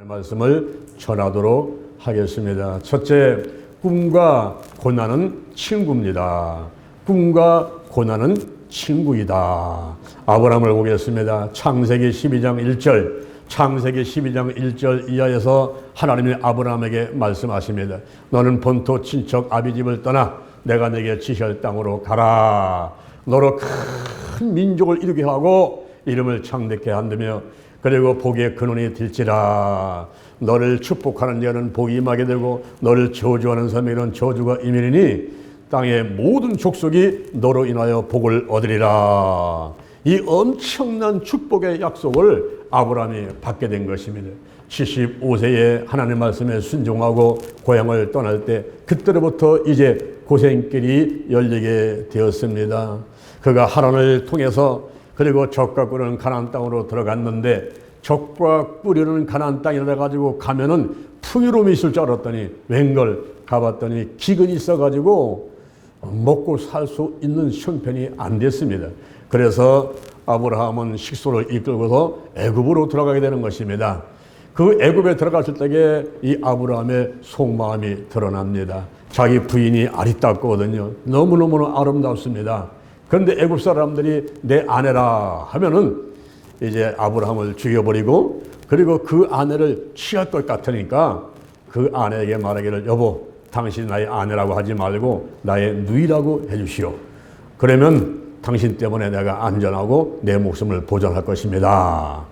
말씀을 전하도록 하겠습니다. 첫째, 꿈과 고난은 친구입니다. 꿈과 고난은 친구이다. 아브라함을 보겠습니다. 창세기 12장 1절, 창세기 12장 1절 이하에서 하나님이 아브라함에게 말씀하십니다. 너는 본토 친척 아비집을 떠나 내가 내게 지시할 땅으로 가라. 너로 큰 민족을 이루게 하고 이름을 창대케 한다며 그리고 복의 근원이 될지라. 너를 축복하는 자는 복이 임하게 되고 너를 저주하는 사람에게는 저주가 임하리니 땅의 모든 족속이 너로 인하여 복을 얻으리라. 이 엄청난 축복의 약속을 아브라함이 받게 된 것입니다. 75세에 하나님 말씀에 순종하고 고향을 떠날 때 그때로부터 이제 고생길이 열리게 되었습니다. 그가 하란을 통해서 그리고 적과 꿀은 가나안 땅으로 들어갔는데 적과 꿀이는 가나안 땅이라 가지고 가면은 풍요로움이 있을 줄 알았더니 웬걸 가봤더니 기근이 있어가지고 먹고 살 수 있는 형편이 안 됐습니다. 그래서 아브라함은 식소를 이끌고서 애굽으로 들어가게 되는 것입니다. 그 애굽에 들어갔을 때에 이 아브라함의 속마음이 드러납니다. 자기 부인이 아리따웠거든요. 너무너무 아름답습니다. 그런데 애굽 사람들이 내 아내라 하면은 이제 아브라함을 죽여버리고 그리고 그 아내를 취할 것 같으니까 그 아내에게 말하기를 여보 당신 나의 아내라고 하지 말고 나의 누이라고 해주시오. 그러면 당신 때문에 내가 안전하고 내 목숨을 보존할 것입니다.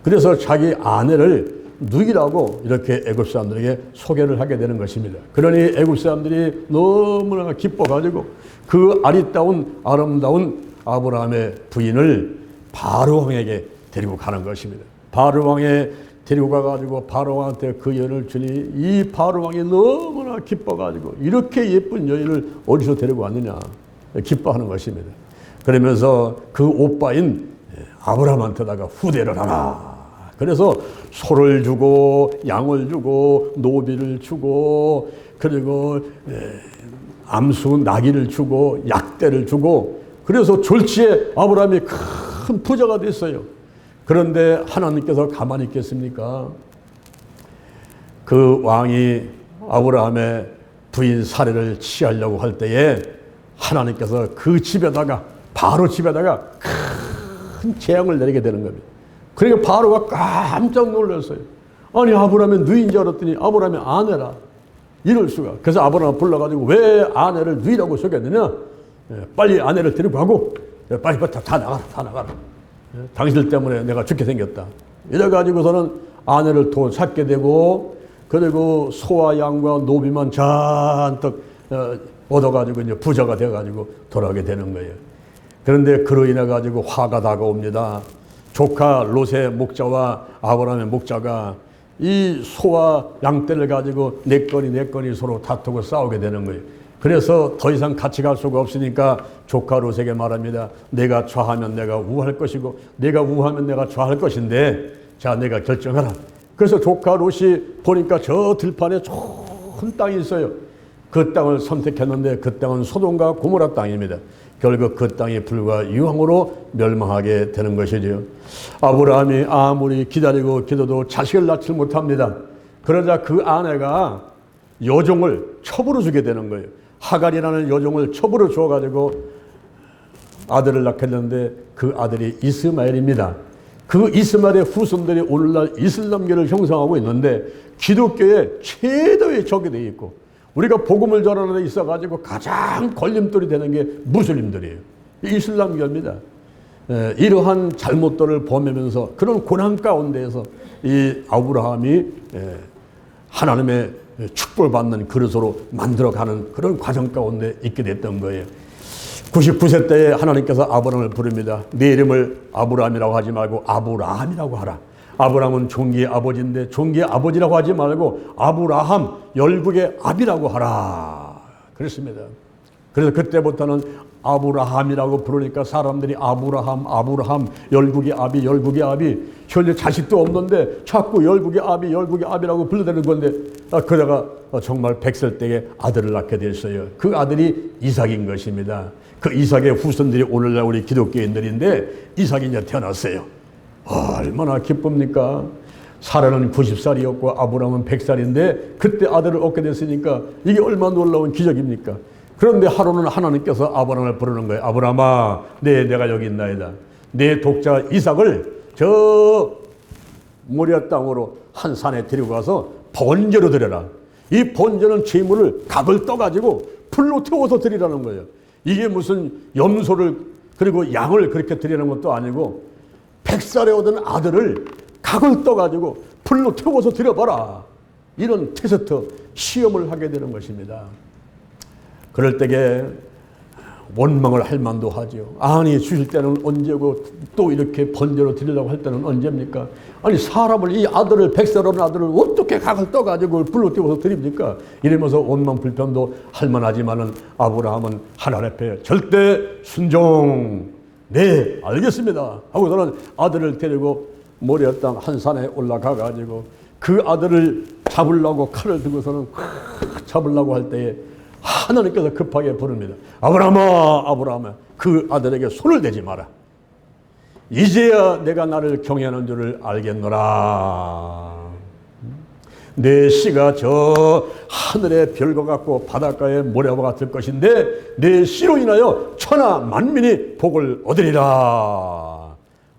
그래서 자기 아내를 누이라고 이렇게 애굽 사람들에게 소개를 하게 되는 것입니다. 그러니 애굽 사람들이 너무나 기뻐가지고 그 아름다운 아브라함의 부인을 바로 왕에게 데리고 가는 것입니다. 바로 왕에 데리고 가가지고 바로 왕한테 그 여인을 주니 이 바로 왕이 너무나 기뻐가지고 이렇게 예쁜 여인을 어디서 데리고 왔느냐 기뻐하는 것입니다. 그러면서 그 오빠인 아브라함한테다가 후대를 하라. 그래서 소를 주고 양을 주고 노비를 주고 그리고 암수 나귀를 주고 약대를 주고 그래서 졸지에 아브라함이 큰 부자가 됐어요. 그런데 하나님께서 가만히 있겠습니까? 그 왕이 아브라함의 부인 사례를 취하려고 할 때에 하나님께서 그 집에다가 바로 집에다가 큰 재앙을 내리게 되는 겁니다. 그러니까 바로가 깜짝 놀랐어요. 아니 아브라함의 누이인 줄 알았더니 아브라함의 아내라. 이럴 수가. 그래서 아브라함을 불러가지고 왜 아내를 누이라고 속였느냐. 빨리 아내를 데리고 가고 빨리 다 나가라. 당신 때문에 내가 죽게 생겼다. 이래가지고서는 아내를 또 찾게 되고 그리고 소와 양과 노비만 잔뜩 얻어가지고 이제 부자가 돼가지고 돌아오게 되는 거예요. 그런데 그로 인해 가지고 화가 다가옵니다. 조카 롯의 목자와 아브라함의 목자가 이 소와 양떼를 가지고 내 거니 서로 다투고 싸우게 되는 거예요. 그래서 더 이상 같이 갈 수가 없으니까 조카 롯에게 말합니다. 내가 좌하면 내가 우할 것이고 내가 우하면 내가 좌할 것인데 자 내가 결정하라. 그래서 조카 롯이 보니까 저 들판에 좋은 땅이 있어요. 그 땅을 선택했는데 그 땅은 소돔과 고모라 땅입니다. 결국 그 땅이 불과 유황으로 멸망하게 되는 것이죠. 아브라함이 아무리 기다리고 기도도 자식을 낳지 못합니다. 그러자 그 아내가 여종을 첩으로 주게 되는 거예요. 하갈이라는 여종을 첩으로 주어가지고 아들을 낳게 되는데 그 아들이 이스마엘입니다. 그 이스마엘의 후손들이 오늘날 이슬람교를 형성하고 있는데 기독교의 최대의 적이 되어 있고 우리가 복음을 전하는 데 있어가지고 가장 걸림돌이 되는 게 무슬림들이에요. 이슬람교입니다. 이러한 잘못들을 범하면서 그런 고난 가운데에서 이 아브라함이 하나님의 축복을 받는 그릇으로 만들어가는 그런 과정 가운데 있게 됐던 거예요. 99세 때에 하나님께서 아브라함을 부릅니다. 네 이름을 아브라함이라고 하지 말고 아브라함이라고 하라. 아브라함은 종기의 아버지인데 종기의 아버지라고 하지 말고 아브라함 열국의 아비라고 하라 그랬습니다. 그래서 그때부터는 아브라함이라고 부르니까 사람들이 아브라함 열국의 아비 현재 자식도 없는데 자꾸 열국의 아비라고 불러대는 건데 그러다가 정말 100살 때에 아들을 낳게 됐어요. 그 아들이 이삭인 것입니다. 그 이삭의 후손들이 오늘날 우리 기독교인들인데 이삭이 이제 태어났어요. 얼마나 기쁩니까? 사라는 90살이었고 아브라함은 100살인데 그때 아들을 얻게 됐으니까 이게 얼마나 놀라운 기적입니까? 그런데 하루는 하나님께서 아브라함을 부르는 거예요. 아브라함아, 내가 여기 있나이다. 내 독자 이삭을 저 모리아 땅으로 한 산에 데리고 가서 번제로 드려라. 이 번제는 제물을 각을 떠가지고 불로 태워서 드리라는 거예요. 이게 무슨 염소를 그리고 양을 그렇게 드리는 것도 아니고 100살에 얻은 아들을 각을 떠가지고 불로 태워서 드려봐라. 이런 테스트 시험을 하게 되는 것입니다. 그럴 때에 원망을 할 만도 하죠. 아니 주실 때는 언제고 또 이렇게 번제로 드리려고 할 때는 언제입니까? 아니 사람을 이 아들을 100살 얻은 아들을 어떻게 각을 떠가지고 불로 태워서 드립니까? 이러면서 원망 불평도 할 만하지만은 아브라함은 하나님 앞에 절대 순종. 네 알겠습니다 하고서는 아들을 데리고 모리아 땅 한 산에 올라가 가지고 그 아들을 잡으려고 칼을 들고서는 잡으려고 할 때에 하나님께서 급하게 부릅니다. 아브라함아, 아브라함아, 그 아들에게 손을 대지 마라. 이제야 내가 나를 경외하는 줄을 알겠노라. 내 씨가 저 하늘의 별과 같고 바닷가의 모래와 같을 것인데 내 씨로 인하여 천하 만민이 복을 얻으리라.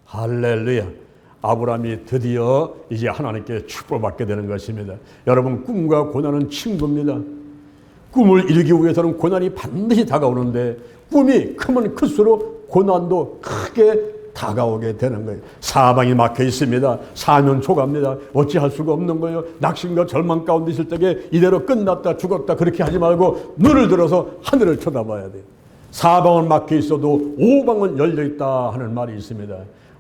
할렐루야. 아브라함이 드디어 이제 하나님께 축복받게 되는 것입니다. 여러분, 꿈과 고난은 친구입니다. 꿈을 이루기 위해서는 고난이 반드시 다가오는데 꿈이 크면 클수록 고난도 크게 다가오게 되는 거예요. 사방이 막혀 있습니다. 사면 초갑니다. 어찌할 수가 없는 거예요. 낙심과 절망 가운데 있을 때에 이대로 끝났다 죽었다 그렇게 하지 말고 눈을 들어서 하늘을 쳐다봐야 돼요. 사방은 막혀 있어도 오방은 열려 있다 하는 말이 있습니다.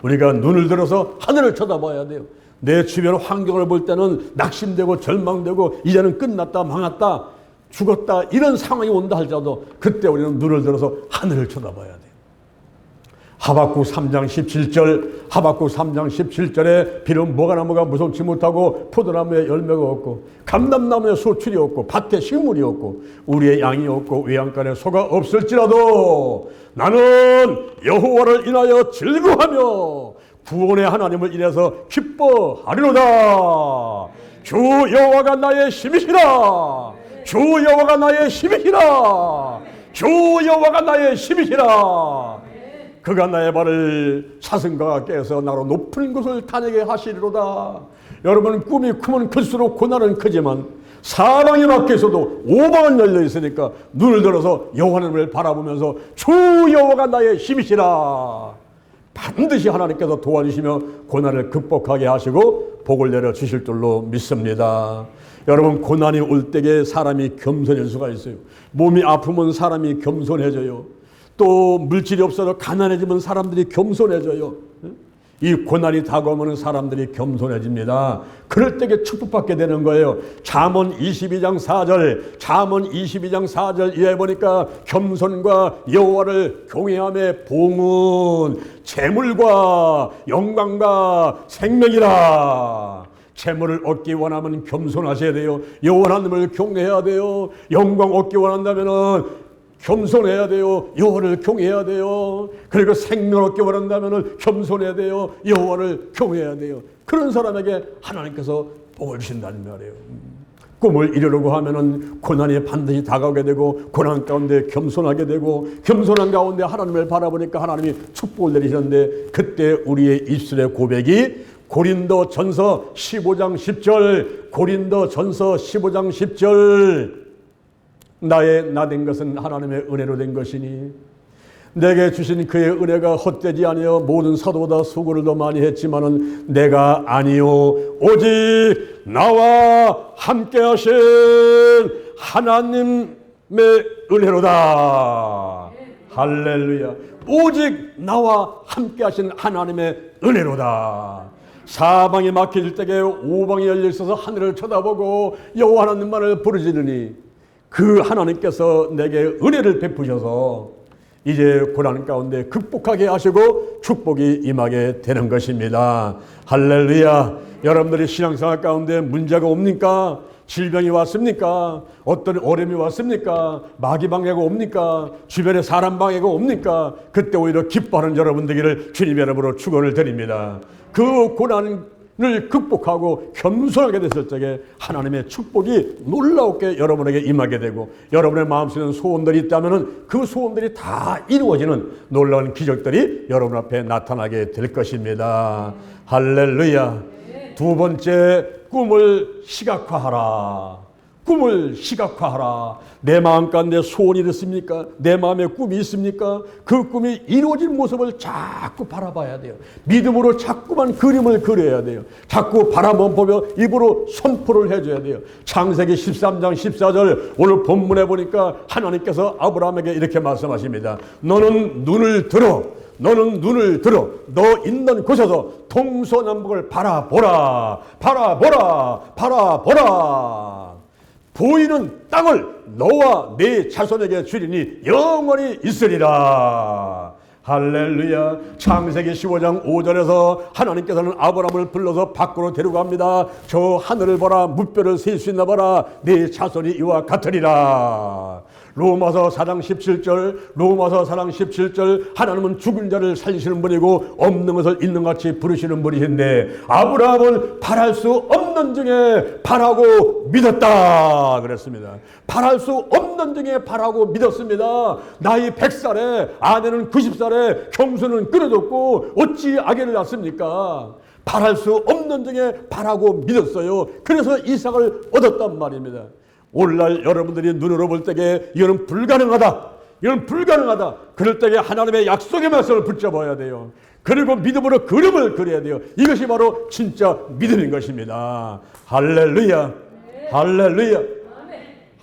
우리가 눈을 들어서 하늘을 쳐다봐야 돼요. 내 주변 환경을 볼 때는 낙심되고 절망되고 이제는 끝났다 망했다 죽었다 이런 상황이 온다 할지라도 그때 우리는 눈을 들어서 하늘을 쳐다봐야 돼요. 하박국 3장 17절 하박국 3장 17절에 비록 모가나무가 무성치 못하고 포도나무에 열매가 없고 감람나무에 소출이 없고 밭에 식물이 없고 우리의 양이 없고 외양간에 소가 없을지라도 나는 여호와를 인하여 즐거워하며 구원의 하나님을 인해서 기뻐하리로다. 주 여호와가 나의 힘이시라. 주 여호와가 나의 힘이시라. 주 여호와가 나의 힘이시라. 그가 나의 발을 사슴과 같게 해서 나로 높은 곳을 다니게 하시리로다. 여러분, 꿈이 크면 클수록 고난은 크지만 사방이 막혀 있어도 오방은 열려 있으니까 눈을 들어서 여호와를 바라보면서 주 여호와가 나의 힘이시라. 반드시 하나님께서 도와주시며 고난을 극복하게 하시고 복을 내려 주실 줄로 믿습니다. 여러분, 고난이 올 때에 사람이 겸손할 수가 있어요. 몸이 아프면 사람이 겸손해져요. 또 물질이 없어서 가난해지면 사람들이 겸손해져요. 이 고난이 다가오면 사람들이 겸손해집니다. 그럴 때에 축복받게 되는 거예요. 잠언 22장 4절 잠언 22장 4절 이에 보니까 겸손과 여호와를 경외함의 봉은 재물과 영광과 생명이라. 재물을 얻기 원하면 겸손하셔야 돼요. 여호와 하나님을 경외해야 돼요. 영광 얻기 원한다면은 겸손해야 돼요. 여호와를 경외해야 돼요. 그리고 생명 얻기 원한다면 겸손해야 돼요. 여호와를 경외해야 돼요. 그런 사람에게 하나님께서 복을 주신다는 말이에요. 꿈을 이루려고 하면은 고난이 반드시 다가오게 되고 고난 가운데 겸손하게 되고 겸손한 가운데 하나님을 바라보니까 하나님이 축복을 내리시는데 그때 우리의 입술의 고백이 고린도전서 15장 10절 고린도전서 15장 10절 나의 나 된 것은 하나님의 은혜로 된 것이니 내게 주신 그의 은혜가 헛되지 아니여 모든 사도보다 수고를 더 많이 했지만은 내가 아니요 오직 나와 함께 하신 하나님의 은혜로다. 할렐루야. 오직 나와 함께 하신 하나님의 은혜로다. 사방이 막힐 때에 오방이 열려 있어서 하늘을 쳐다보고 여호와 하나님만을 부르짖으니 그 하나님께서 내게 은혜를 베푸셔서 이제 고난 가운데 극복하게 하시고 축복이 임하게 되는 것입니다. 할렐루야. 여러분들이 신앙생활 가운데 문제가 옵니까? 질병이 왔습니까? 어떤 어려움이 왔습니까? 마귀 방해가 옵니까? 주변에 사람 방해가 옵니까? 그때 오히려 기뻐하는 여러분 되기를 주님의 이름으로 축원을 드립니다. 그 고난 극복하고 겸손하게 됐을 적에 하나님의 축복이 놀랍게 여러분에게 임하게 되고, 여러분의 마음속에 있는 소원들이 있다면 그 소원들이 다 이루어지는 놀라운 기적들이 여러분 앞에 나타나게 될 것입니다. 할렐루야. 두 번째, 꿈을 시각화하라. 꿈을 시각화하라. 내 마음 가운데 소원이 있습니까? 내 마음에 꿈이 있습니까? 그 꿈이 이루어진 모습을 자꾸 바라봐야 돼요. 믿음으로 자꾸만 그림을 그려야 돼요. 자꾸 바라만 보며 입으로 선포를 해줘야 돼요. 창세기 13장 14절 오늘 본문에 보니까 하나님께서 아브라함에게 이렇게 말씀하십니다. 너는 눈을 들어 너 있는 곳에서 동서남북을 바라보라. 보이는 땅을 너와 네 자손에게 주리니 영원히 있으리라. 할렐루야. 창세기 15장 5절에서 하나님께서는 아브라함을 불러서 밖으로 데려갑니다. 저 하늘을 보라, 무뼈를 셀 수 있나 봐라. 네 자손이 이와 같으리라. 로마서 4장 17절 하나님은 죽은 자를 살리시는 분이고 없는 것을 있는 것 같이 부르시는 분이신데, 아브라함은 바랄 수 없는 중에 바라고 믿었다 그랬습니다. 바랄 수 없는 중에 바라고 믿었습니다. 나이 100살에 아내는 90살에 경수는 끊어졌고 어찌 아기를 낳습니까? 바랄 수 없는 중에 바라고 믿었어요. 그래서 이삭을 얻었단 말입니다. 오늘날 여러분들이 눈으로 볼 때에 이거는 불가능하다. 그럴 때에 하나님의 약속의 말씀을 붙잡아야 돼요. 그리고 믿음으로 그림을 그려야 돼요. 이것이 바로 진짜 믿음인 것입니다. 할렐루야.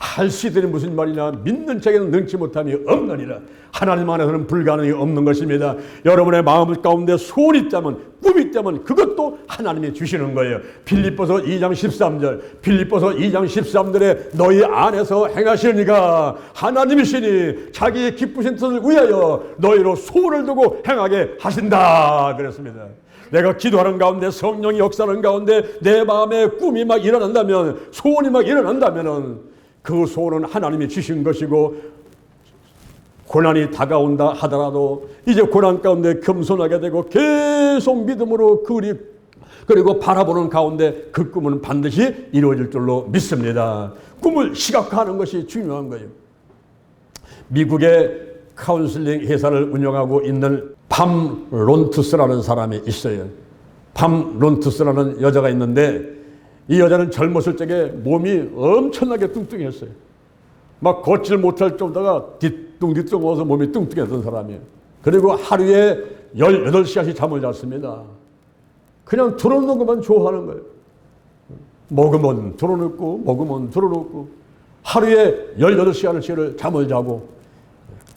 할 수 있으니 무슨 말이냐. 믿는 자에게는 능치 못함이 없느니라. 하나님 안에서는 불가능이 없는 것입니다. 여러분의 마음 가운데 소원이 있다면, 꿈이 있다면 그것도 하나님이 주시는 거예요. 빌립보서 2장 13절에 너희 안에서 행하시는 이가 하나님이시니 자기의 기쁘신 뜻을 위하여 너희로 소원을 두고 행하게 하신다 그랬습니다. 내가 기도하는 가운데, 성령이 역사하는 가운데 내 마음에 꿈이 막 일어난다면, 소원이 막 일어난다면 그 소원은 하나님이 주신 것이고, 고난이 다가온다 하더라도 이제 고난 가운데 겸손하게 되고 계속 믿음으로 그리고 바라보는 가운데 그 꿈은 반드시 이루어질 줄로 믿습니다. 꿈을 시각화하는 것이 중요한 거예요. 미국의 카운슬링 회사를 운영하고 있는 팜 론투스라는 사람이 있어요. 팜 론투스라는 여자가 있는데, 이 여자는 젊었을 적에 몸이 엄청나게 뚱뚱했어요. 막 걷질 못할 정도가 뒤뚱뒤뚱 어서 몸이 뚱뚱했던 사람이에요. 그리고 하루에 18시간씩 잠을 잤습니다. 그냥 들어놓는 것만 좋아하는 거예요. 먹으면 들어놓고 하루에 18시간을 잠을 자고,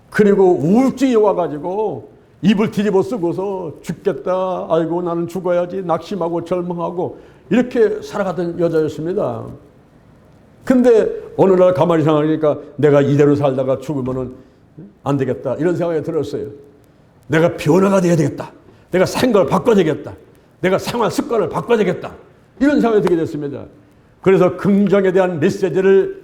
그리고 우울증이 와가지고 입을 뒤집어 쓰고서 죽겠다, 아이고 나는 죽어야지, 낙심하고 절망하고 이렇게 살아가던 여자였습니다. 근데 어느 날 가만히 생각하니까 내가 이대로 살다가 죽으면 안 되겠다, 이런 생각이 들었어요. 내가 변화가 돼야 되겠다. 내가 생각을 바꿔야 되겠다. 내가 생활 습관을 바꿔야 되겠다. 이런 생각이 들게 됐습니다. 그래서 긍정에 대한 메시지를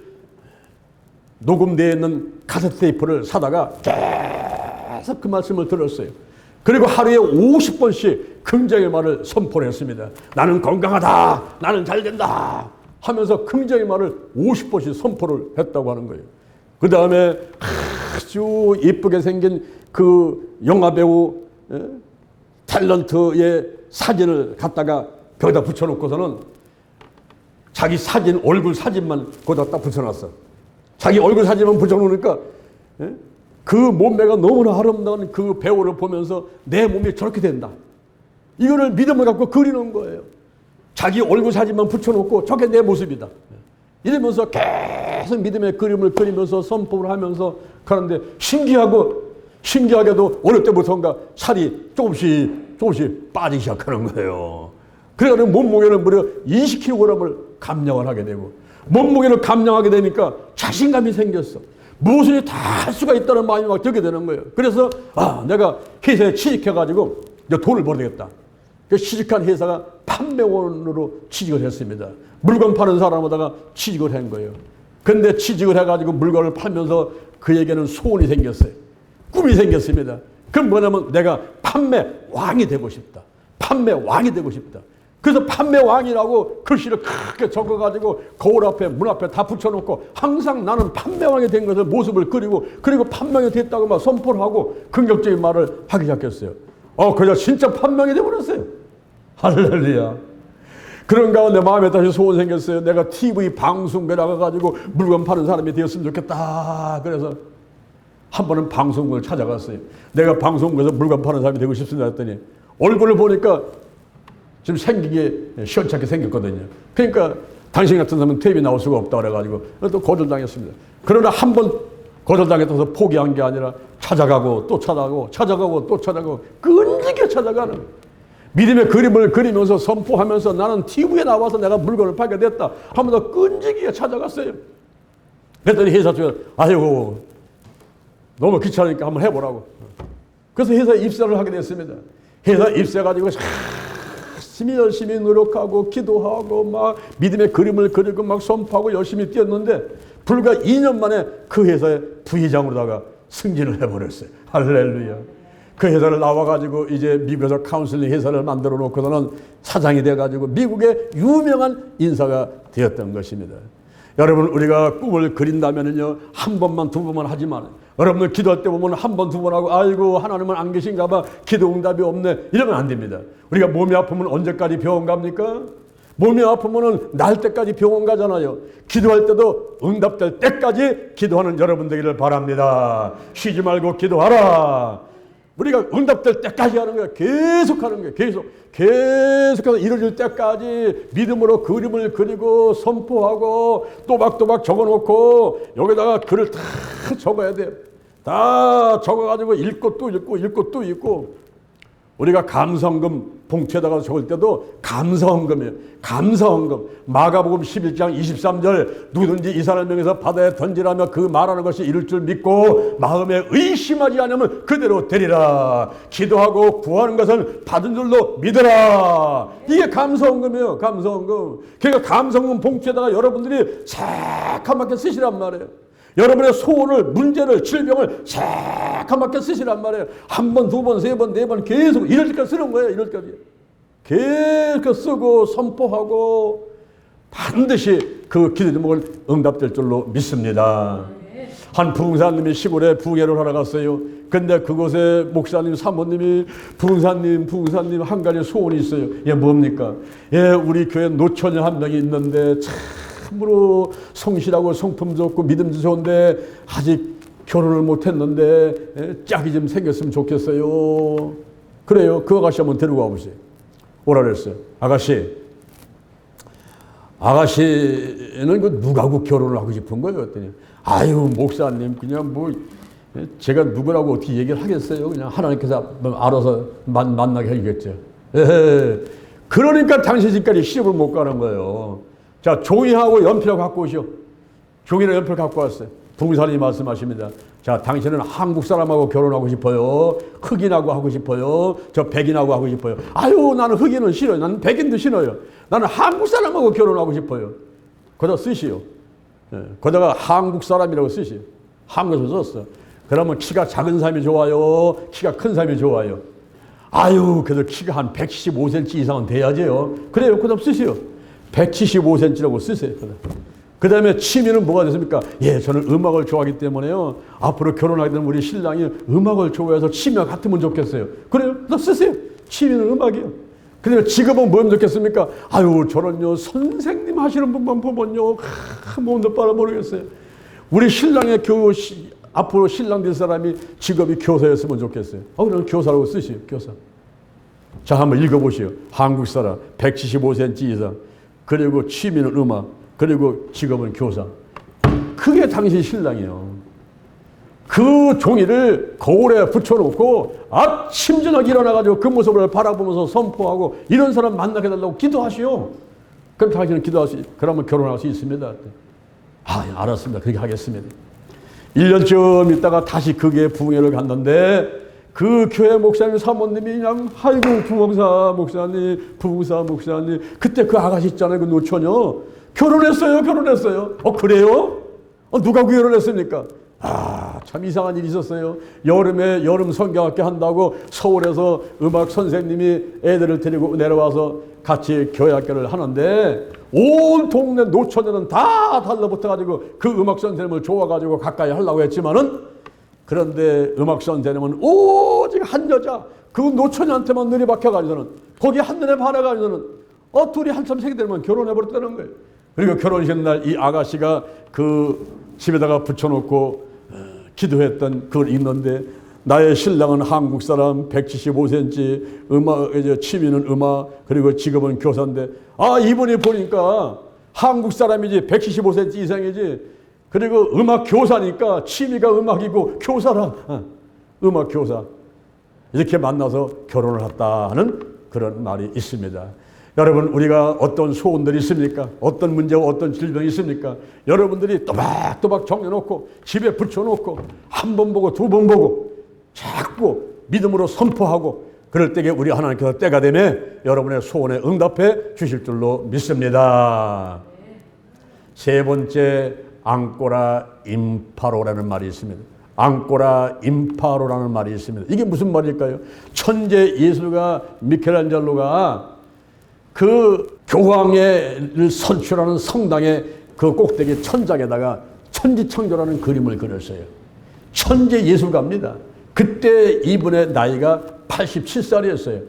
녹음되어 있는 카세트 테이프를 사다가 계속 그 말씀을 들었어요. 그리고 하루에 50번씩 긍정의 말을 선포를 했습니다. 나는 건강하다, 나는 잘된다 하면서 긍정의 말을 50번씩 선포를 했다고 하는 거예요. 그 다음에 아주 예쁘게 생긴 그 영화배우 탤런트의 사진을 갖다가 벽에다 붙여놓고서는 자기 사진, 얼굴 사진만 거기다 딱 붙여놨어. 자기 얼굴 사진만 붙여놓으니까 그 몸매가 너무나 아름다운 그 배우를 보면서 내 몸이 저렇게 된다. 이거를 믿음을 갖고 그리는 거예요. 자기 얼굴 사진만 붙여놓고 저게 내 모습이다. 이러면서 계속 믿음의 그림을 그리면서 선포를 하면서 가는데, 신기하게도 어느 때부터인가 살이 조금씩 빠지기 시작하는 거예요. 그래서 몸무게는 무려 20kg을 감량을 하게 되고, 몸무게를 감량하게 되니까 자신감이 생겼어. 무엇을 다 할 수가 있다는 마음이 막 들게 되는 거예요. 그래서 내가 회사에 취직해가지고 이제 돈을 벌어야 되겠다. 취직한 회사가 판매원으로 취직을 했습니다. 물건 파는 사람마다가 취직을 한 거예요. 근데 취직을 해가지고 물건을 팔면서 그에게는 소원이 생겼어요. 꿈이 생겼습니다. 그건 뭐냐면 내가 판매왕이 되고 싶다. 그래서 판매왕이라고 글씨를 크게 적어가지고 거울 앞에 문 앞에 다 붙여놓고 항상 나는 판매왕이 된 것을 모습을 그리고 판명이 됐다고 막 선포를 하고 긍정적인 말을 하기 시작했어요. 그래서 진짜 판명이 돼버렸어요. 할렐루야. 그런 가운데 마음에 다시 소원 생겼어요. 내가 TV 방송국에 나가가지고 물건 파는 사람이 되었으면 좋겠다. 그래서 한 번은 방송국을 찾아갔어요. 내가 방송국에서 물건 파는 사람이 되고 싶습니다 했더니 얼굴을 보니까 지금 생기게 시원찮게 생겼거든요. 그러니까 당신 같은 사람은 텔레비에 나올 수가 없다 그래가지고 또 거절당했습니다. 그러나 한 번 거절당했다고 포기한 게 아니라 찾아가고 또 찾아가고 찾아가고 또 찾아가고 끈질기게 찾아가는 믿음의 그림을 그리면서 선포하면서 나는 TV에 나와서 내가 물건을 팔게 됐다 하면서 끈질기게 찾아갔어요. 그랬더니 회사 쪽에서 아이고 너무 귀찮으니까 한번 해보라고. 그래서 회사에 입사를 하게 됐습니다. 회사 입사해가지고 열심히 노력하고 기도하고 막 믿음의 그림을 그리고 막 선포하고 열심히 뛰었는데 불과 2년 만에 그 회사의 부회장으로다가 승진을 해버렸어요. 할렐루야. 그 회사를 나와가지고 이제 미국에서 카운슬링 회사를 만들어 놓고서는 사장이 돼가지고 미국의 유명한 인사가 되었던 것입니다. 여러분 우리가 꿈을 그린다면요 한 번만 두 번만 하지만 여러분들 기도할 때 보면 한 번 두 번 하고 아이고 하나님은 안 계신가 봐 기도 응답이 없네 이러면 안 됩니다. 우리가 몸이 아프면 언제까지 병원 갑니까? 몸이 아프면 날 때까지 병원 가잖아요. 기도할 때도 응답될 때까지 기도하는 여러분 되기를 바랍니다. 쉬지 말고 기도하라. 우리가 응답될 때까지 하는 거야. 계속 하는 거야. 계속해서 이루어질 때까지 믿음으로 그림을 그리고 선포하고 또박또박 적어놓고 여기다가 글을 다 적어야 돼요. 다 적어가지고 읽고 또 읽고 읽고 또 읽고 우리가 감사헌금 봉투에다가 적을 때도 감사헌금이에요. 감사헌금. 마가복음 11장 23절 누구든지 이 사람을 명해서 바다에 던지라며 그 말하는 것이 이룰 줄 믿고 마음에 의심하지 않으면 그대로 되리라. 기도하고 구하는 것은 받은 줄로 믿으라. 이게 감사헌금이에요. 감사헌금. 그러니까 감사헌금 봉투에다가 여러분들이 새카맣게 쓰시란 말이에요. 여러분의 소원을, 문제를, 질병을 새카맣게 쓰시란 말이에요. 한 번, 두 번, 세 번, 네 번 계속 이럴 때까지 쓰는 거예요. 이럴 때까지. 계속 쓰고 선포하고 반드시 그 기도 제목은 응답될 줄로 믿습니다. 한 부흥사님이 시골에 부흥회를 하러 갔어요. 근데 그곳에 목사님, 사모님이 부흥사님 한 가지 소원이 있어요. 예, 뭡니까? 예, 우리 교회 노처녀 한 명이 있는데 참으로 성실하고 성품 좋고 믿음도 좋은데 아직 결혼을 못했는데 짝이 좀 생겼으면 좋겠어요. 그래요. 그 아가씨 한번 데리고 와보세요. 오라 그랬어요. 아가씨는 그 누구하고 결혼을 하고 싶은 거예요? 그랬더니 아유 목사님 그냥 뭐 제가 누구라고 어떻게 얘기를 하겠어요? 그냥 하나님께서 알아서 만나게 해주겠죠. 그러니까 당신 집까지 시집을 못 가는 거예요. 자, 종이하고 연필하고 갖고 오시오. 종이랑 연필 갖고 왔어요. 부흥사님이 말씀하십니다. 자, 당신은 한국 사람하고 결혼하고 싶어요? 흑인하고 하고 싶어요? 저 백인하고 하고 싶어요? 아유, 나는 흑인은 싫어요. 나는 백인도 싫어요. 나는 한국 사람하고 결혼하고 싶어요. 거기다 쓰시오. 거기다가 한국 사람이라고 쓰시오. 한국에서 썼어. 그러면 키가 작은 사람이 좋아요? 키가 큰 사람이 좋아요? 아유, 그래도 키가 한 175cm 이상은 돼야지요. 그래요. 그다음 쓰시오. 175cm라고 쓰세요. 그 다음에 취미는 뭐가 됐습니까? 예, 저는 음악을 좋아하기 때문에요. 앞으로 결혼하게 되면 우리 신랑이 음악을 좋아해서 취미가 같으면 좋겠어요. 그래요? 너 쓰세요. 취미는 음악이요. 그 다음에 직업은 뭐면 좋겠습니까? 아유, 저는요, 선생님 하시는 분만 보면요, 몸도 빨아 모르겠어요. 우리 신랑의 앞으로 신랑 될 사람이 직업이 교사였으면 좋겠어요. 그럼 교사라고 쓰시오. 교사. 자, 한번 읽어보시오. 한국 사람, 175cm 이상. 그리고 취미는 음악, 그리고 직업은 교사. 그게 당신 신랑이에요. 그 종이를 거울에 붙여놓고 아침 저녁 일어나가지고 그 모습을 바라보면서 선포하고 이런 사람 만나게 해달라고 기도하시오. 그럼 당신은 그러면 결혼할 수 있습니다. 알았습니다. 그렇게 하겠습니다. 1년쯤 있다가 다시 그 교회 부흥회를 갔는데 그 교회 목사님 사모님이 그냥 아이고 부흥사 목사님 그때 그 아가씨 있잖아요. 그 노처녀 결혼했어요. 그래요? 누가 결혼했습니까? 참 이상한 일이 있었어요. 여름에 여름 성경학교 한다고 서울에서 음악 선생님이 애들을 데리고 내려와서 같이 교회학교를 하는데 온 동네 노처녀는 다 달라붙어가지고 그 음악 선생님을 좋아가지고 가까이 하려고 했지만은, 그런데 음악 선생님은 오직 한 여자 그 노처녀한테만 눈이 박혀가지고는, 거기 한눈에 반해가지고는 둘이 한참 생이 되면 결혼해버렸다는 거예요. 그리고 결혼식 날 이 아가씨가 그 집에다가 붙여놓고 기도했던 그걸 읽는데, 나의 신랑은 한국 사람, 175cm, 음악, 취미는 음악, 그리고 직업은 교사인데, 이분이 보니까 한국 사람이지 175cm 이상이지, 그리고 음악 교사니까 취미가 음악이고 교사라, 음악 교사. 이렇게 만나서 결혼을 했다는 그런 말이 있습니다. 여러분, 우리가 어떤 소원들이 있습니까? 어떤 문제와 어떤 질병이 있습니까? 여러분들이 또박또박 정해놓고 집에 붙여놓고 한 번 보고 두 번 보고 자꾸 믿음으로 선포하고, 그럴 때에 우리 하나님께서 때가 되면 여러분의 소원에 응답해 주실 줄로 믿습니다. 세 번째, 앙꼬라 임파로라는 말이 있습니다. 앙꼬라 임파로라는 말이 있습니다. 이게 무슨 말일까요? 천재 예술가 미켈란젤로가 그 교황을 선출하는 성당의 그 꼭대기 천장에다가 천지창조라는 그림을 그렸어요. 천재 예술가입니다. 그때 이분의 나이가 87살이었어요.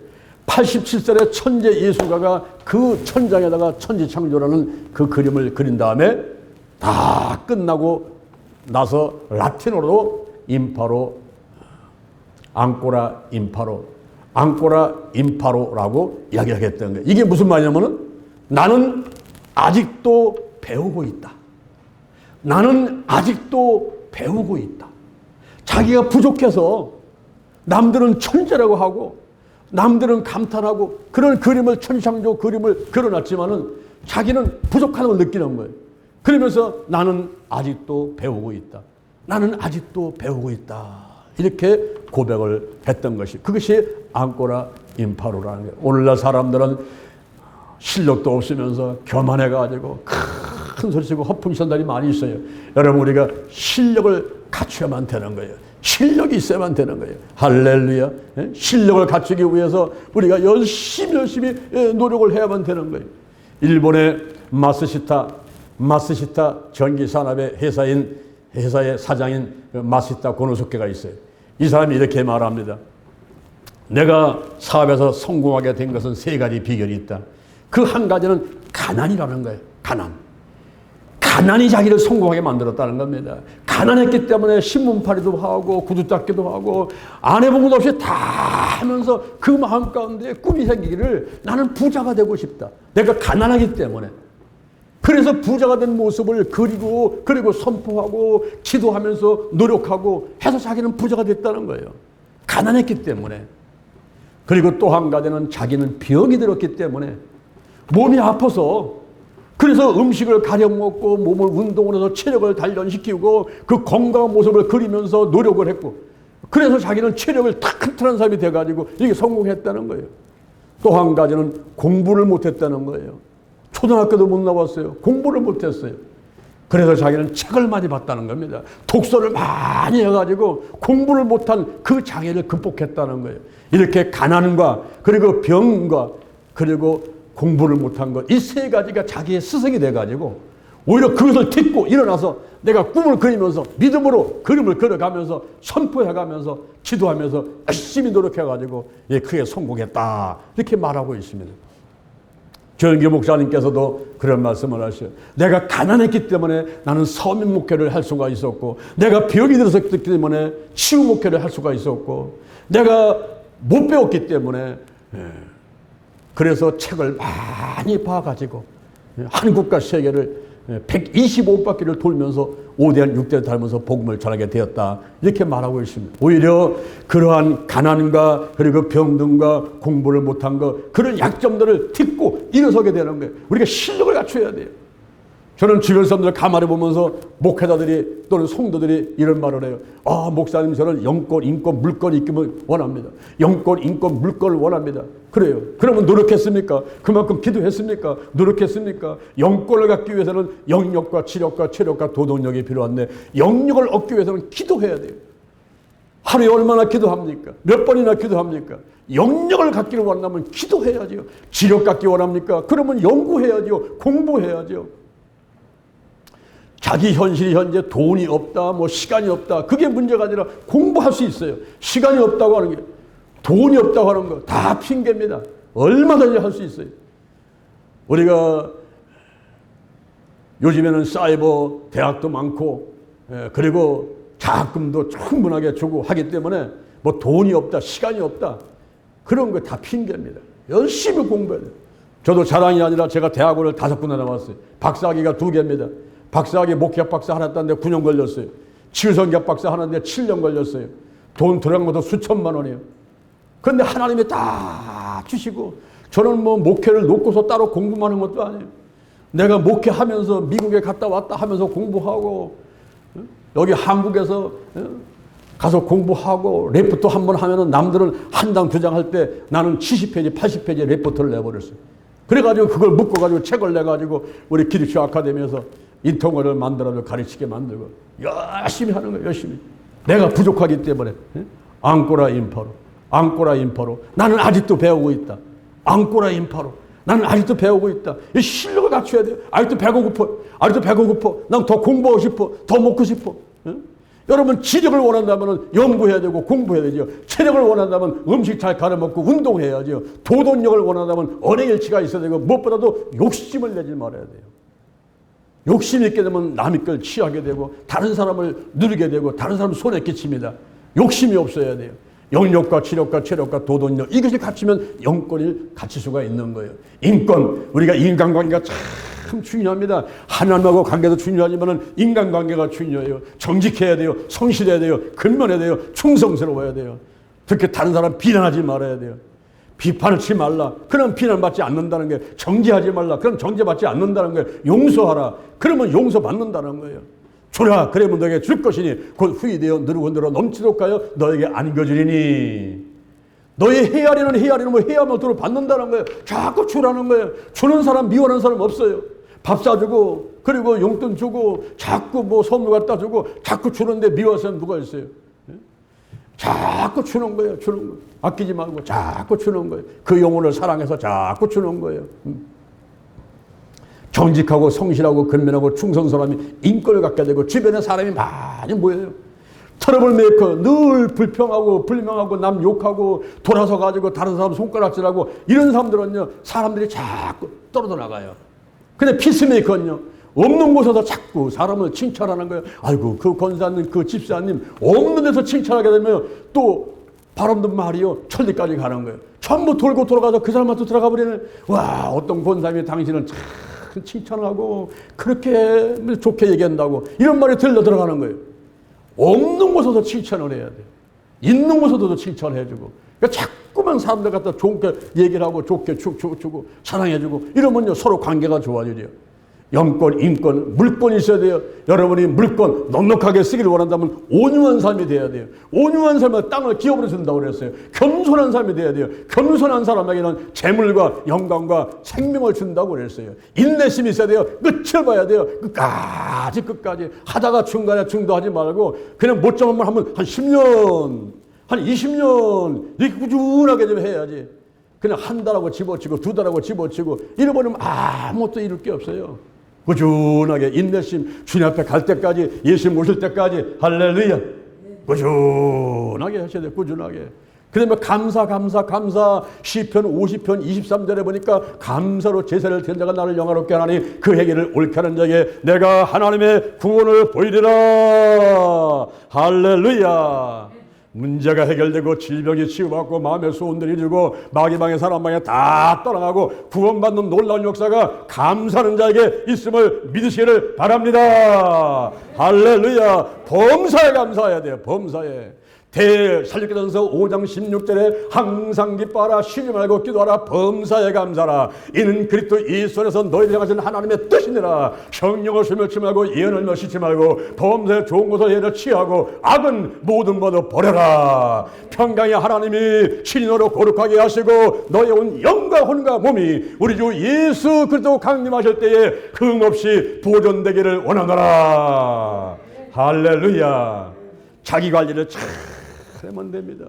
87살의 천재 예술가가 그 천장에다가 천지창조라는 그 그림을 그린 다음에 다 끝나고 나서 라틴어로 임파로, 앙꼬라 임파로, 앙꼬라 임파로라고 이야기하겠다는 거예요. 이게 무슨 말이냐면은, 나는 아직도 배우고 있다. 나는 아직도 배우고 있다. 자기가 부족해서 남들은 천재라고 하고 남들은 감탄하고 그런 그림을, 천상조 그림을 그려놨지만은 자기는 부족함을 느끼는 거예요. 그러면서 나는 아직도 배우고 있다. 나는 아직도 배우고 있다. 이렇게 고백을 했던 것이, 그것이 앙꼬라 임파로라는 거예요. 오늘날 사람들은 실력도 없으면서 교만해가지고 큰 소리 치고 허풍 선달이 많이 있어요. 여러분, 우리가 실력을 갖춰야만 되는 거예요. 실력이 있어야만 되는 거예요. 할렐루야. 실력을 갖추기 위해서 우리가 열심히 노력을 해야만 되는 거예요. 일본의 마스시타 전기산업의 회사의 사장인 마시타 고노스케가 있어요. 이 사람이 이렇게 말합니다. 내가 사업에서 성공하게 된 것은 세 가지 비결이 있다. 그 한 가지는 가난이라는 거예요. 가난이 자기를 성공하게 만들었다는 겁니다. 가난했기 때문에 신문팔이도 하고 구두 닦기도 하고 안 해본 것 없이 다 하면서 그 마음 가운데 꿈이 생기기를, 나는 부자가 되고 싶다. 내가 가난하기 때문에. 그래서 부자가 된 모습을 그리고 선포하고 기도하면서 노력하고 해서 자기는 부자가 됐다는 거예요. 가난했기 때문에. 그리고 또 한 가지는 자기는 병이 들었기 때문에, 몸이 아파서, 그래서 음식을 가려 먹고 몸을 운동을 해서 체력을 단련시키고 그 건강한 모습을 그리면서 노력을 했고, 그래서 자기는 체력을 튼튼한 사람이 돼가지고 이게 성공했다는 거예요. 또 한 가지는 공부를 못했다는 거예요. 초등학교도 못 나왔어요. 공부를 못했어요. 그래서 자기는 책을 많이 봤다는 겁니다. 독서를 많이 해가지고 공부를 못한 그 장애를 극복했다는 거예요. 이렇게 가난과 그리고 병과 그리고 공부를 못한 것, 이 세 가지가 자기의 스승이 돼가지고 오히려 그것을 딛고 일어나서 내가 꿈을 그리면서 믿음으로 그림을 그려가면서 선포해가면서 기도하면서 열심히 노력해가지고 크게 성공했다. 이렇게 말하고 있습니다. 조영기 목사님께서도 그런 말씀을 하셔요. 내가 가난했기 때문에 나는 서민 목회를 할 수가 있었고, 내가 병이 들었기 때문에 치유 목회를 할 수가 있었고, 내가 못 배웠기 때문에 그래서 책을 많이 봐가지고 한국과 세계를 125바퀴를 돌면서 5대한 6대를 달면서 복음을 전하게 되었다. 이렇게 말하고 있습니다. 오히려 그러한 가난과 그리고 병든과 공부를 못한 것, 그런 약점들을 딛고 일어서게 되는 거예요. 우리가 실력을 갖춰야 돼요. 저는 주변 사람들 가만히 보면서 목회자들이 또는 성도들이 이런 말을 해요. 아, 목사님, 저는 영권, 인권, 물권 있기를 원합니다. 영권, 인권, 물권을 원합니다. 그래요. 그러면 노력했습니까? 그만큼 기도했습니까? 노력했습니까? 영권을 갖기 위해서는 영력과 지력과 체력과 도덕력이 필요한데, 영력을 얻기 위해서는 기도해야 돼요. 하루에 얼마나 기도합니까? 몇 번이나 기도합니까? 영력을 갖기를 원하면 기도해야죠. 지력 갖기 원합니까? 그러면 연구해야죠. 공부해야죠. 자기 현실이 현재 돈이 없다, 뭐 시간이 없다, 그게 문제가 아니라 공부할 수 있어요. 시간이 없다고 하는 게, 돈이 없다고 하는 거 다 핑계입니다. 얼마든지 할 수 있어요. 우리가 요즘에는 사이버 대학도 많고, 그리고 장학금도 충분하게 주고 하기 때문에 뭐 돈이 없다, 시간이 없다, 그런 거 다 핑계입니다. 열심히 공부해야 돼요. 저도 자랑이 아니라 제가 대학원을 5군데 나왔어요. 박사학위가 2개입니다. 박사학위 목회학 박사 하나 땄는데 9년 걸렸어요. 치유성경 박사 하나인데 7년 걸렸어요. 돈 들어간 것도 수천만 원이에요. 그런데 하나님이 다 주시고, 저는 뭐 목회를 놓고서 따로 공부만 하는 것도 아니에요. 내가 목회하면서 미국에 갔다 왔다 하면서 공부하고, 여기 한국에서 가서 공부하고, 레포트 한 번 하면은 남들은 한 장, 2장 할 때 나는 70페이지, 80페이지 레포트를 내버렸어요. 그래가지고 그걸 묶어가지고 책을 내가지고 우리 기독교 아카데미에서 인통어를 만들어서 가르치게 만들고 열심히 하는 거예요. 열심히. 내가 부족하기 때문에. 앙꼬라 인파로, 앙꼬라 인파로. 나는 아직도 배우고 있다. 앙꼬라 인파로. 나는 아직도 배우고 있다. 이 실력을 갖춰야 돼요. 아직도 배고파. 아직도 배고파. 난 더 공부하고 싶어. 더 먹고 싶어. 여러분, 지력을 원한다면 연구해야 되고 공부해야 되죠. 체력을 원한다면 음식 잘 가려 먹고 운동해야죠. 도덕력을 원한다면 언행일치가 있어야 되고, 무엇보다도 욕심을 내지 말아야 돼요. 욕심이 있게 되면 남의 걸 취하게 되고, 다른 사람을 누리게 되고, 다른 사람 손에 끼칩니다. 욕심이 없어야 돼요. 영력과 지력과 체력과 도덕력, 이것이 갖추면 영권을 갖출 수가 있는 거예요. 인권, 우리가 인간관계가 참 중요합니다. 하나님하고 관계도 중요하지만 인간관계가 중요해요. 정직해야 돼요. 성실해야 돼요. 근면해야 돼요. 충성스러워야 돼요. 특히 다른 사람 비난하지 말아야 돼요. 비판을 치지 말라. 그럼 비난받지 않는다는 거예요. 정죄하지 말라. 그럼 정죄받지 않는다는 거예요. 용서하라. 그러면 용서받는다는 거예요. 주라. 그러면 너에게 줄 것이니 곧 후이되어 누르고 늘어 넘치도록 하여 너에게 안겨주리니. 너의 헤아리는 헤아리는 뭐 해야 못으로 받는다는 거예요. 자꾸 주라는 거예요. 주는 사람, 미워하는 사람 없어요. 밥 사주고, 그리고 용돈 주고, 자꾸 뭐 선물 갖다 주고, 자꾸 주는데 미워하는 사람 누가 있어요? 자꾸 주는 거예요. 주는 거. 아끼지 말고 자꾸 주는 거예요. 그 영혼을 사랑해서 자꾸 주는 거예요. 정직하고 성실하고 근면하고 충성스러움이 인권을 갖게 되고, 주변에 사람이 많이 모여요. 트러블 메이커, 늘 불평하고 불명하고 남 욕하고 돌아서 가지고 다른 사람 손가락질하고, 이런 사람들은요, 사람들이 자꾸 떨어져 나가요. 근데 피스메이커는요, 없는 곳에서 자꾸 사람을 칭찬하는 거예요. 아이고, 그 권사님, 그 집사님, 없는 데서 칭찬하게 되면 또 바람도 말이요, 천리까지 가는 거예요. 전부 돌고 돌아가서 그 사람한테 들어가 버리는. 와, 어떤 권사님이 당신은 참 칭찬하고 그렇게 좋게 얘기한다고, 이런 말이 들려 들어가는 거예요. 없는 곳에서 칭찬을 해야 돼요. 있는 곳에서도 칭찬을 해주고. 그러니까 자꾸만 사람들 갖다 좋게 얘기를 하고 좋게 주고 사랑해주고, 이러면요, 서로 관계가 좋아지죠. 영권, 인권, 물권이 있어야 돼요. 여러분이 물권 넉넉하게 쓰기를 원한다면 온유한 삶이 돼야 돼요. 온유한 삶은 땅을 기업으로 준다고 그랬어요. 겸손한 삶이 돼야 돼요. 겸손한 사람에게는 재물과 영광과 생명을 준다고 그랬어요. 인내심이 있어야 돼요. 끝을 봐야 돼요. 끝까지 하다가 중간에 중도하지 말고, 그냥 못점만 하면 한 10년, 한 20년 이렇게 꾸준하게 좀 해야지. 그냥 한 달하고 집어치고 2달하고 집어치고 이러버리면 아무것도 이룰 게 없어요. 꾸준하게 인내심, 주님 앞에 갈 때까지, 예수님 오실 때까지, 할렐루야, 꾸준하게 하셔야 돼요. 꾸준하게. 그 다음에 감사. 시편 50편 23절에 보니까, 감사로 제사를 드린 자가 나를 영화롭게 하나니 그 회개를 옳게 하는 자에게 내가 하나님의 구원을 보이리라. 할렐루야. 문제가 해결되고 질병이 치유받고 마음의 소원들이 이루고 마귀방의 사람방에 다 떠나가고 구원받는 놀라운 역사가 감사하는 자에게 있음을 믿으시기를 바랍니다. 할렐루야. 범사에 감사해야 돼요. 범사에. 대살리기전서 5장 16절에 항상 기뻐하라, 쉬지 말고 기도하라, 범사에 감사하라. 이는 그리스도 예수 안에서 너희를 향하신 하나님의 뜻이니라. 성령을 스며치 말고 예언을 멸시치 말고 범사에 좋은 것을 예를 취하고 악은 모든 것을 버려라. 평강의 하나님이 친인으로 거룩하게 하시고 너의 온 영과 혼과 몸이 우리 주 예수 그리스도 강림하실 때에 흠없이 보존되기를 원하노라. 할렐루야. 자기 관리를 잘 하면 됩니다.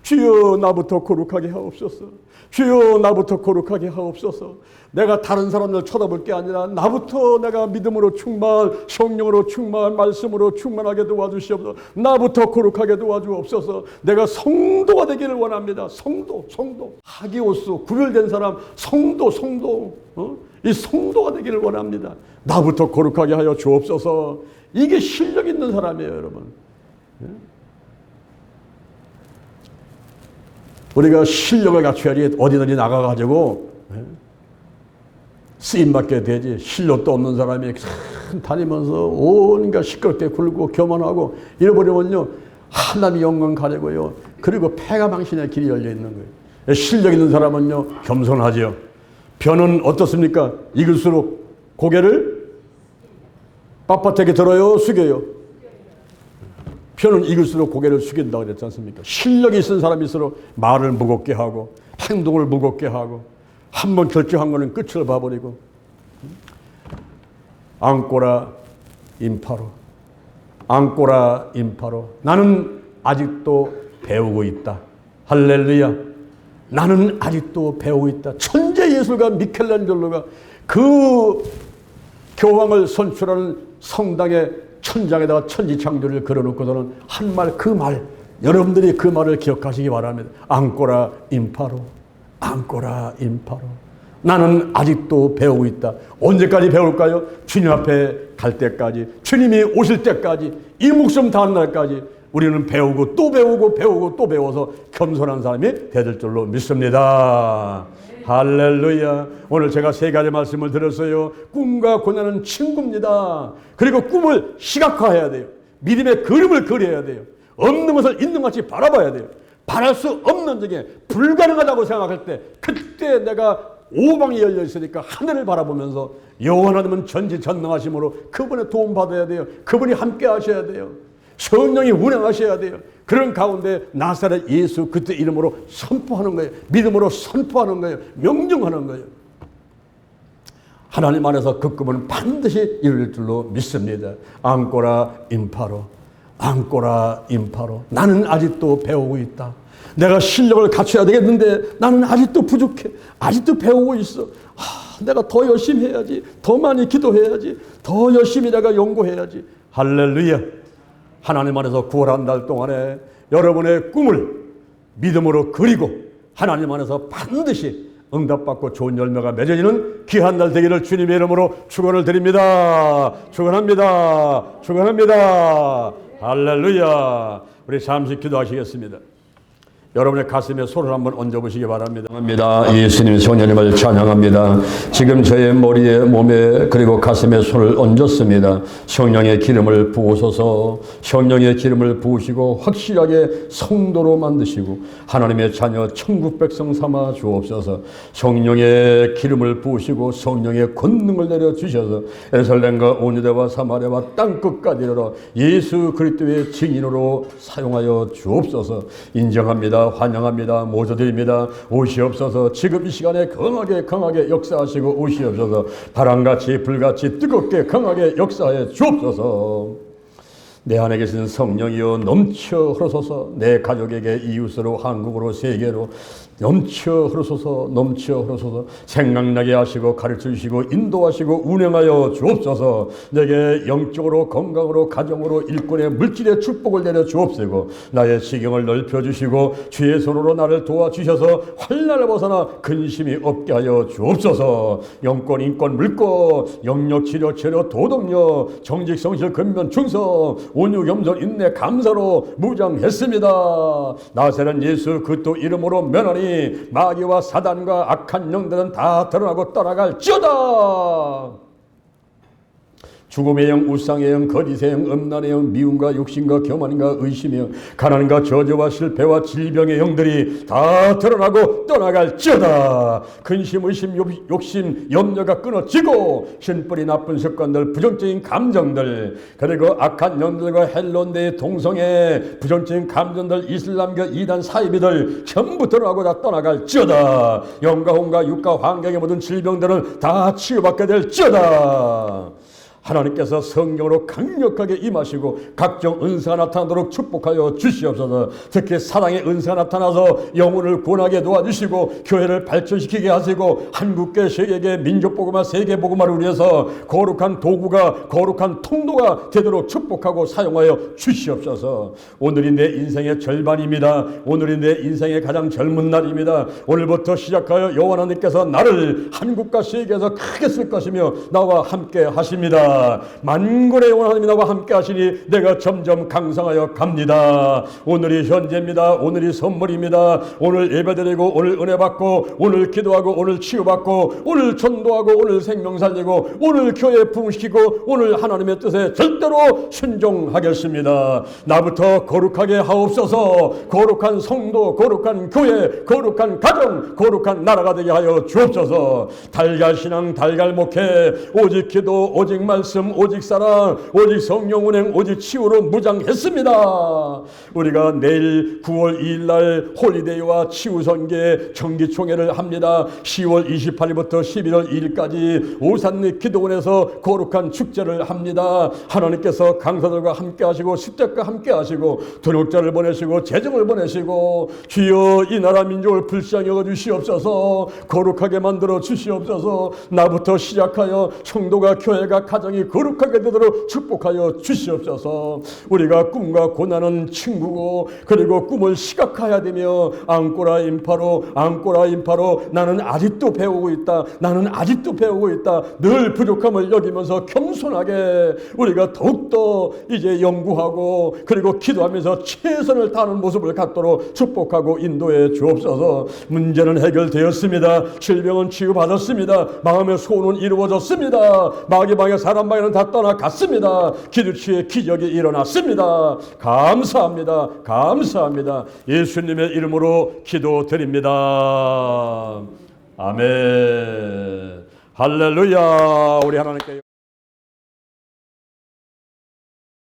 주여 나부터 거룩하게 하옵소서. 주여 나부터 거룩하게 하옵소서. 내가 다른 사람들 쳐다볼 게 아니라 나부터 내가 믿음으로 충만, 성령으로 충만, 말씀으로 충만하게 도와주시옵소서. 나부터 거룩하게 도와주옵소서. 내가 성도가 되기를 원합니다. 성도. 하기오스 구별된 사람 성도. 이 성도가 되기를 원합니다. 나부터 거룩하게 하여 주옵소서. 이게 실력 있는 사람이에요, 여러분. 우리가 실력을 갖춰야지 어디든지 나가가지고 쓰임받게 되지. 실력도 없는 사람이 다니면서 온갖 시끄럽게 굴고 교만하고 이래버리면요 하나님의 영광 가려고요. 그리고 패가망신의 길이 열려 있는 거예요. 실력 있는 사람은요 겸손하지요. 변은 어떻습니까? 익을수록 고개를 빳빳하게 들어요, 숙여요? 편은 익을수록 고개를 숙인다고 그랬지 않습니까? 실력이 있는 사람일수록 말을 무겁게 하고 행동을 무겁게 하고 한번 결정한 거는 끝을 봐버리고. 앙꼬라 임파로, 앙꼬라 임파로. 나는 아직도 배우고 있다. 할렐루야. 나는 아직도 배우고 있다. 천재 예술가 미켈란젤로가 그 교황을 선출하는 성당의 천장에다가 천지창조를 그려놓고서는 한 말, 그 말, 여러분들이 그 말을 기억하시기 바랍니다. 앙꼬라 임파로, 앙꼬라 임파로. 나는 아직도 배우고 있다. 언제까지 배울까요? 주님 앞에 갈 때까지, 주님이 오실 때까지, 이 목숨 다한 날까지 우리는 배우고 또 배우고 배우고 또 배워서 겸손한 사람이 될 줄로 믿습니다. 할렐루야. 오늘 제가 세 가지 말씀을 드렸어요. 꿈과 고난은 친구입니다. 그리고 꿈을 시각화해야 돼요. 믿음의 그림을 그려야 돼요. 없는 것을 있는 것 같이 바라봐야 돼요. 바랄 수 없는 적에 불가능하다고 생각할 때 그때 내가 오방이 열려 있으니까 하늘을 바라보면서 여호와 하나님은 전지전능하심으로 그분의 도움 받아야 돼요. 그분이 함께 하셔야 돼요. 성령이 운행하셔야 돼요. 그런 가운데 나사렛 예수 그때 이름으로 선포하는 거예요. 믿음으로 선포하는 거예요. 명령하는 거예요. 하나님 안에서 그 꿈은 반드시 이룰 줄로 믿습니다. 앙꼬라 임파로, 앙꼬라 임파로. 나는 아직도 배우고 있다. 내가 실력을 갖춰야 되겠는데 나는 아직도 부족해. 아직도 배우고 있어. 내가 더 열심히 해야지. 더 많이 기도해야지. 더 열심히 내가 연구해야지. 할렐루야. 하나님 안에서 구원한 날 동안에 여러분의 꿈을 믿음으로 그리고 하나님 안에서 반드시 응답받고 좋은 열매가 맺어지는 귀한 날 되기를 주님의 이름으로 축원을 드립니다. 축원합니다. 축원합니다. 할렐루야. 우리 잠시 기도하시겠습니다. 여러분의 가슴에 손을 한번 얹어보시기 바랍니다. 예수님 성령님을 찬양합니다. 지금 저의 머리에 몸에 그리고 가슴에 손을 얹었습니다. 성령의 기름을 부으소서. 성령의 기름을 부으시고 확실하게 성도로 만드시고 하나님의 자녀 천국 백성 삼아 주옵소서. 성령의 기름을 부으시고 성령의 권능을 내려주셔서 예루살렘과 온 유대와 사마리아와 땅끝까지 이르러 예수 그리스도의 증인으로 사용하여 주옵소서. 인정합니다. 환영합니다. 모셔드립니다. 오시옵소서. 지금 이 시간에 강하게 역사하시고 오시옵소서. 바람같이 불같이 뜨겁게 강하게 역사해 주옵소서. 내 안에 계신 성령이여 넘쳐 흐르소서. 내 가족에게 이웃으로 한국으로 세계로 넘쳐 흐르소서. 넘쳐 흐르소서. 생각나게 하시고 가르쳐 주시고 인도하시고 운행하여 주옵소서. 내게 영적으로 건강으로 가정으로 일꾼의 물질의 축복을 내려 주옵시고 나의 지경을 넓혀 주시고 주의 손으로 나를 도와주셔서 환난을 벗어나 근심이 없게 하여 주옵소서. 영권 인권 물권 영역 치료 체력 도덕력 정직 성실 근면 충성 온유 겸손 인내 감사로 무장했습니다. 나사렛 예수 그리스도 이름으로 면하니 마귀와 사단과 악한 영들은 다 드러나고 떠나갈지어다. 죽음의 영, 우상의 영, 거짓의 영, 음란의 영, 미움과 욕심과 교만과 의심의 영, 가난과 저주와 실패와 질병의 영들이 다 드러나고 떠나갈지어다. 근심, 의심, 욕심, 염려가 끊어지고 신뿌리 나쁜 습관들, 부정적인 감정들, 그리고 악한 영들과 헬론대의 동성애, 부정적인 감정들, 이슬람교 이단 사이비들 전부 드러나고 다 떠나갈지어다. 영과 혼과 육과 환경의 모든 질병들은 다 치유받게 될지어다. 하나님께서 성령으로 강력하게 임하시고 각종 은사가 나타나도록 축복하여 주시옵소서. 특히 사랑의 은사가 나타나서 영혼을 구원하게 도와주시고 교회를 발전시키게 하시고 한국계, 세계계, 민족복음화, 세계복음화를 위해서 거룩한 도구가, 거룩한 통로가 되도록 축복하고 사용하여 주시옵소서. 오늘이 내 인생의 절반입니다. 오늘이 내 인생의 가장 젊은 날입니다. 오늘부터 시작하여 여호와 하나님께서 나를 한국과 세계에서 크게 쓸 것이며 나와 함께 하십니다. 만군의 영원 하나님이 나와 함께 하시니 내가 점점 강성하여 갑니다. 오늘이 현재입니다. 오늘이 선물입니다. 오늘 예배드리고 오늘 은혜 받고 오늘 기도하고 오늘 치유받고 오늘 전도하고 오늘 생명 살리고 오늘 교회 부흥시키고 오늘 하나님의 뜻에 절대로 순종하겠습니다. 나부터 거룩하게 하옵소서. 거룩한 성도, 거룩한 교회, 거룩한 가정, 거룩한 나라가 되게 하여 주옵소서. 달걀 신앙, 달걀 목회, 오직 기도, 오직 말씀, 오직 사랑, 오직 성령 운행, 오직 치유로 무장했습니다. 우리가 내일 9월 2일 날 홀리데이와 치유 선교 정기총회를 합니다. 10월 28일부터 11월 2일까지 오산리 기도원에서 거룩한 축제를 합니다. 하나님께서 강사들과 함께 하시고 십자가 함께 하시고 동역자를 보내시고 재정을 보내시고 주여 이 나라 민족을 불쌍히 여겨 주시옵소서. 거룩하게 만들어 주시옵소서. 나부터 시작하여 성도가, 교회가, 가정이 거룩하게 되도록 축복하여 주시옵소서. 우리가 꿈과 고난은 친구고 그리고 꿈을 시각화해야 되며 앙꼬라 인파로, 앙꼬라 인파로 나는 아직도 배우고 있다. 나는 아직도 배우고 있다. 늘 부족함을 여기면서 겸손하게 우리가 더욱더 이제 연구하고 그리고 기도하면서 최선을 다하는 모습을 갖도록 축복하고 인도해 주옵소서. 문제는 해결되었습니다. 질병은 치유받았습니다. 마음의 소원은 이루어졌습니다. 마귀방의 사람 방에는 다 떠나갔습니다. 기도치의 기적이 일어났습니다. 감사합니다. 감사합니다. 예수님의 이름으로 기도드립니다. 아멘. 할렐루야. 우리 하나님께